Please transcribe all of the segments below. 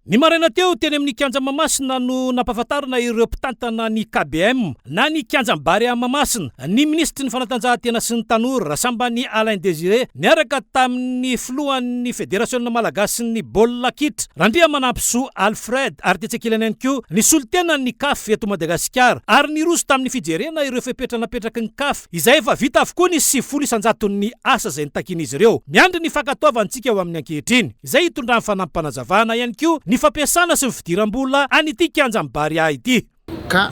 Ny maraina teo teny amin'ny kianja Mahamasina no nampahafantarina ireo mpitantana ny KBM na ny kianjam-bary Mahamasina. Ny ministry ny fanatanjahantena sy ny tanora Rasambany Alain Désiré niaraka tamin'ny filohan'ny Fédération Malagasy ny baolina kitra Randriamanampisoa Alfred ary tetsekilany ihany koa ny solitena ny CAF eto Madagasikara ary niroso tamin'ny fijerena ireo fepetranapetraky ny CAF izay efa vita avokoa ny 900 isanjaton'ny asa izay nitakin'izy ireo. Miandry ny fankatoavantsika eo amin'ny ankehitriny izay hitondra ny fanampanazavana ihany koa ny fampiasana sy ny fidiram-bola an'ity kianjam-bary ity. Ka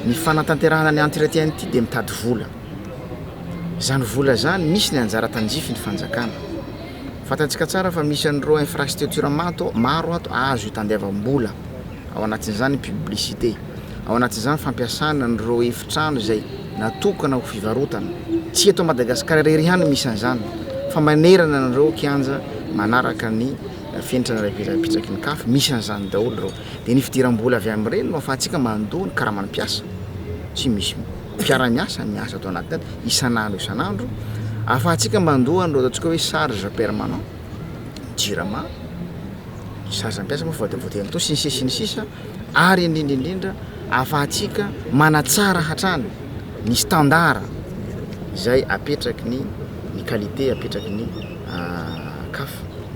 ny fanatanterahana ny entretien ity dia mitady vola. Zany vola zany misy ny anjara tandrify ny fanjakana. Fantatsika tsara fa misy an'ireo infrastructure maro ato azo itandiavam-bola. Ao anatin'izany publicité. Ao anatin'izany fampiasana an'ireo efitrano izay natokana ho fivarotana. Tsy eto Madagasikara irery ihany misy an'izany. Fa manerana an'ireo kianja manaraka ny fientrana rapitraky ny CAF misy an'izany daholo reo. Dia ny fidiram-bola avy amin'ireny no ahafahantsika mandoa ny karamanam-piasa. Tsy misy mpiara-miasa miasa atao anatin'ny isanandro. Ahafahantsika mandoa an'ireo ataontsika hoe charge permanent, jirama, charge ampiasa moa voatevoatena to sy ny sisa ary indrindra ahafahantsika manatsara hatrany ny standard izay apetraky ny qualité apetraky ny CAF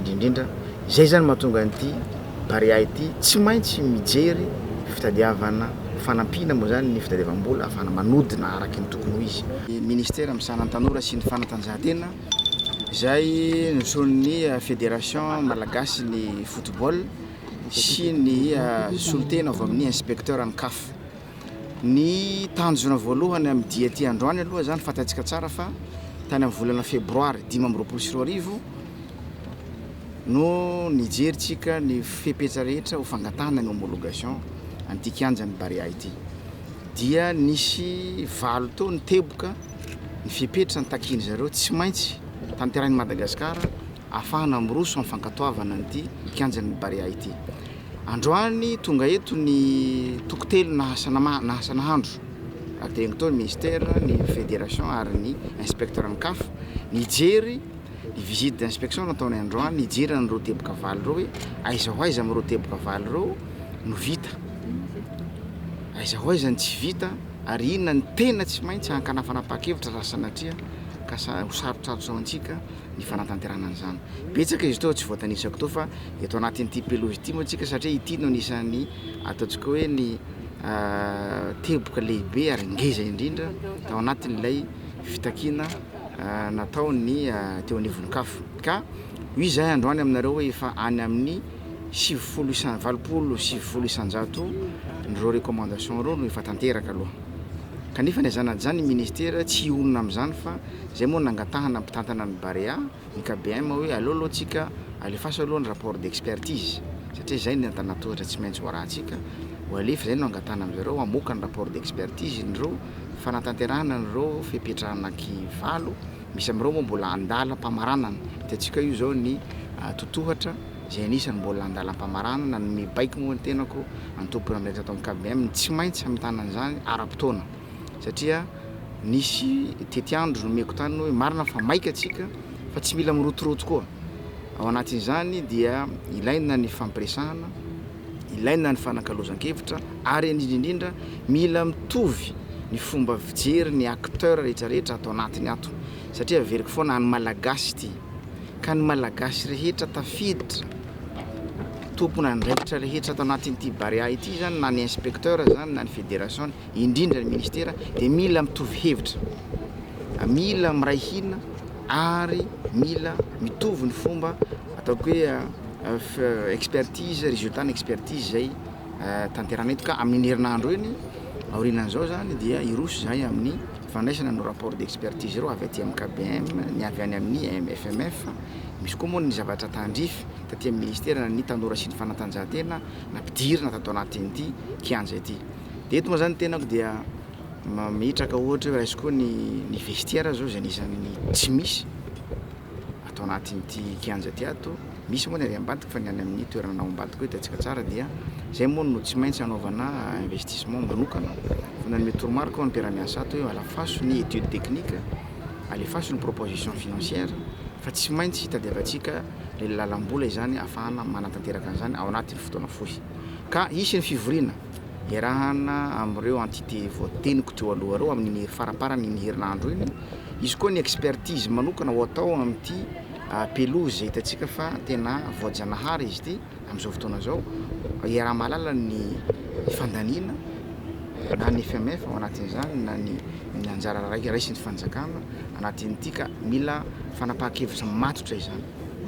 indrindra. Zay zany mahatonga an'ity bary ity tsy maintsy mijery fitadiavana fanampiana moa zany ny fitadiavam-bola ahafahana manodina araky ny tokony ho izy. Ministère misana ny tanora sy ny fanatanjahantena izay nison'ny Fédération Malagasy ny football sy ny solitena avy amin'ny inspecteur ny CAF. Ny tanjona voalohany amin'ny dia ty androany aloha zany fantatsika tsara fa tany amin'ny volana febroary 2024 no nijeritsika ny fepetra rehetra ho fangatahana ny homologation an'ity kianjany bary ity. Dia nisy valo tao ny teboka ny fepetra ny takiny zareo tsy maintsy tanterahiny Madagasikara ahafahana miroso amin'ny fankatoavana an'ity kianjany bary ity. Androany tonga eto ny tokotelo nahasa nahandro ategny tao ny ministère, ny fédération ary ny inspecteur ny CAF nijery ny visite d'inspection nataony androany nijery an'ireo teboka valo reo hoe aiza ho aiza amin'ireo teboka valo reo no vita, aiza ho aiza ny tsy vita ary inona ny tena tsy maintsy hankanafanapakevitra raha sanatria ka ho sarotrarotra antsika ny fanatanterahana an'izany. Betsaka izy tao tsy voatanisako tao fa eto anatin'ity pelozy ity moa tsika satria ity no anisan'ny ataontsika hoe ny teboka lehibe ary ngeza indrindra tao anatin'ilay fitakina natao ny teo anivon'ny CAF. Ka io izay androany aminareo hoe efa any amin'ny 720 isanjato nireo recommandation reo no efa tanteraka aloha. Kanefa ny zanady zany ny ministère tsy onona amin'izany fa zay moa nangatahana mpitantana ny Barea ny KBM hoe aloha tsika alefasa aloha ny rapport d'expertise satria zay ny antanatohatra tsy maintsy ho arahantsika ho alefa zay no angatahana amin'izareo hamoaka ny rapport d'expertise nireo fanatanterahana nireo fepetranaky valo misy amin'ireo moa mbola andalam-pamaranana. Hitantsika io zao ny totohatra zay anisany mbola andalam-pamaranana ny mibaiko moa ny tenako antompona amin'ilay atao amin'ny KBM tsy maintsy hamitana an'izany ara-potoana satria nisy tetiandro no meko tany hoe marina fa maika atsika fa tsy mila mirotoroto koa. Ao anatin'izany dia ilaina ny fampiresahana, ilaina ny fanakalozan-kevitra ary indrindra mila mitovy ny fomba fijery ny acteur rehetrarehetra atao anatiny ato satria veriko foana ny malagasy ity ka ny malagasy rehetra tafiditra tompona ny rehetra rehetra atao anatin'ity Barea ity zany na ny inspecteur zany na ny fédération indrindra ny ministère dia mila mitovy hevitra, mila miray hina ary mila mitovy ny fomba ataoko hoe expertise résultat ny expertise zay tanterana eto. Ka amin'ny herinandro eny aorinan'izao zany dia iroso zay amin'ny fandraisana no rapport d'expertise reo avy aty amin'ny KBM ny avy any amin'ny FMF. Misy koa moa ny zavatra tandrify taty amin'ny ministère ny tanora sy ny fanatanjahantena nampidirina tato anatin'ity kianja ity. Dia eto moa zany tenako dia mihitraka ohatra hoe raisiko ny vestiaire zao zay anisan'ny tsy misy atao anatin'ity kianja ty ato. Misy moa ny ary ambadika fa ny any amin'ny toerana ao ambadika hoe hitantsika tsara dia zay moa no tsy maintsy anaovana investissement manokana fa na ny metoromarika ny mpiara-miasa ato hoe alafaso ny étude technique, alefaso ny proposition financière fa tsy maintsy hitadiavantsika le lalam-bola izany ahafahana manatanteraka an'izany ao anatin'ny fotoana fohy ka isy ny fivoriana iarahana amin'ireo entité voateniko teo aloha reo amin'ny faraparany ny herinandro iny izy koa ny expertise manokana ho atao amin'ity pelouse hitantsika fa tena voajanahary izy ity amin'izao fotoana zao iaraha malala ny fandaniana na ny FMF ao anatin'izany na ny anjara raiky raisy ny fanjakana anatin'ity ka mila fanapahan-kevitra matotra izany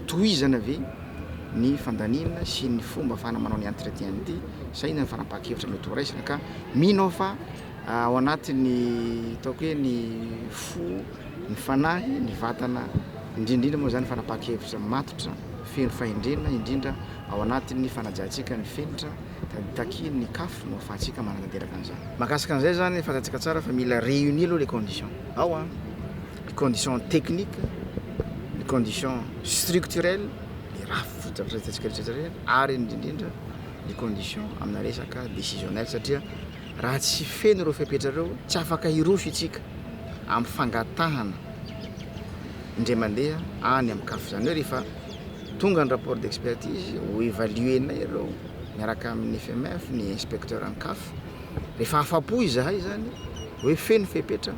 tohizana ave ny fandaniana sy ny fomba afahana manao ny entretien ity saina ny fanapahan-kevitra mety ho raisina ka minao fa ao anatin'ny ataoko hoe ny fo ny fanahy ny vatana indrindrindra moa zany fanapahan-kevitra matotra feno fahendrena indrindra ao anatin'ny fanajantsika ny fenitra taki ny kafo no afahantsika manatanteraka an'izany mahakasika an'izay zany fantatsika tsara fa mila réunir aloha les conditions ao a les conditions techniques les conditions structurelles les rafo ary indrindrindra les conditions amina resaka décisionnel satria raha tsy feno ireo fipetrareo tsy afaka hirofy itsika amin'ny fangatahana indray mandeha any amin'ny kafo zany hoe rehefa tonga ny rapport d'expertise ho évaluenay ireo miaraka amin'ny FMF ny inspecteur en kafo rehefa afapo izahay zany hoe feno fepetra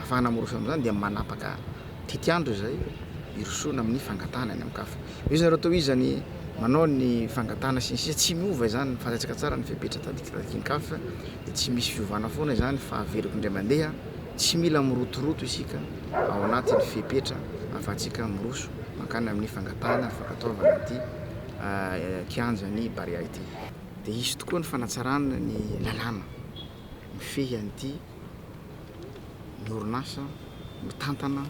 afahana mirofy amin'izany dia manapaka titiandro zay irosona amin'ny fangatahana any amin'ny kafo izy nareo atao izany manao ny fangatahana sy ny sisa tsy miova zany fantatsika tsara ny fepetra tadiky ny kafo dia tsy misy fiovana foana zany fa averiko indray mandeha tsy mila mirotoroto isika ao anatin'ny fepetra afahantsika miroso mankany amin'ny fangatahana fankataovana ity kianjany Barea ity dia isy tokoa ny fanatsarana ny lalàna mifehy an'ity ny orinasa mitantana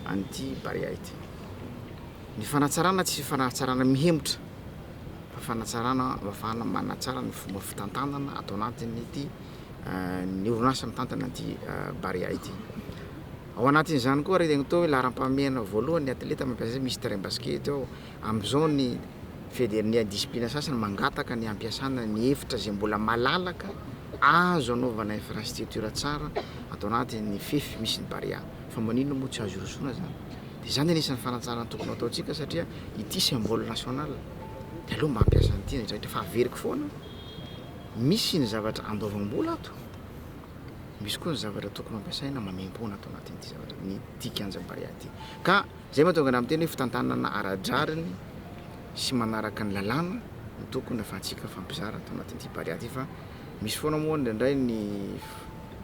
an'ity Barea ity ny fanatsarana tsy fanatsarana mihemotra fa fanatsarana afahana manatsara ny fomba fitantanana atao anatin'ity ny orinasa mitantana an'ity Barea ity ao anatin'izany koa raha atao hoe laharam-pahamehana voalohany ny atleta mampiasa misy terrain basket ao amin'izao ny ny discipline sasany mangataka ny ampiasana ny efitra zay mbola malalaka azo anaovana infrastructure tsara atao anatin'ny fefy misy ny Barea fa manino moa tsy azo irosona zany dia zany anisan'ny fanatsarana tokony ataontsika satria ity symbole national dia aloha mampiasa an'ity rehetra fa averiko foana misy ny zavatra andoavam-bola ato misy koa ny zavatra tokony ampiasaina mamem-pona atao anatin'ity zavatra ny tikianja Barea ity ka zay mahatonga ana amin'ny teny hoe fitantanana ara-drariny sy manaraka ny lalàna ny tokony afahantsika fampizara atao anatin'ity Barea ity fa misy foana moa ndraindray ny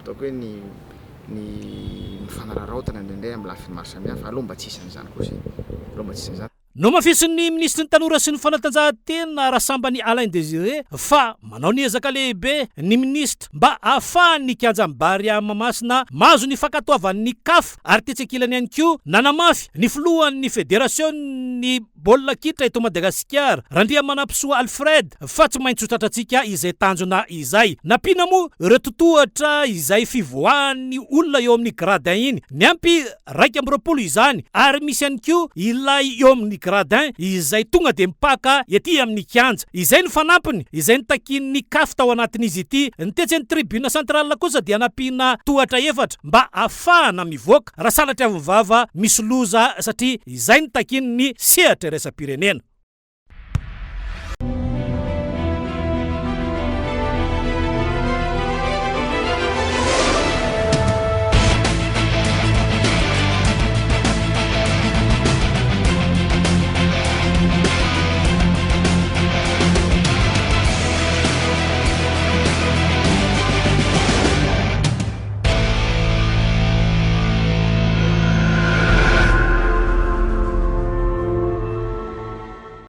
ataoko hoe ny mifanararaotana ndraindray amin'ny lafiny maro samihafa aloha mba tsy isan'izany koa zay aloha mba tsy isan'izany no mafisin'ny ministry ny tanora sy ny fanatanjahantena Rasambany Alain Désiré fa manao ny ezaka lehibe ny ministra mba ahafahany kianja Barea Mahamasina mahazo ny fankatoavan'ny CAF ary tetsekilany ihany koa nanamafy ny filohan'ny fédération ny baolina kitra eto Madagasikara Randriamanampisoa Alfred fa tsy maintsy ho tratratsika izay tanjona izay napina moa ireo totohatra izay fivoahan'ny olona eo amin'ny gradin iny ny ampy 220 izany ary misy ihany koa ilay eo amin'ny gradin izay tonga de mipaka ety amin'ny kianja izay ny fanampiny izay nitakin'ny CAF tao anatin'izy ity nitetsy ny tribune centrale kosa dia napina tohatra efatra mba ahafahana mivoaka raha sanatry avy vava misy loza satria izay nitakin'ny sehatra resa-pirenena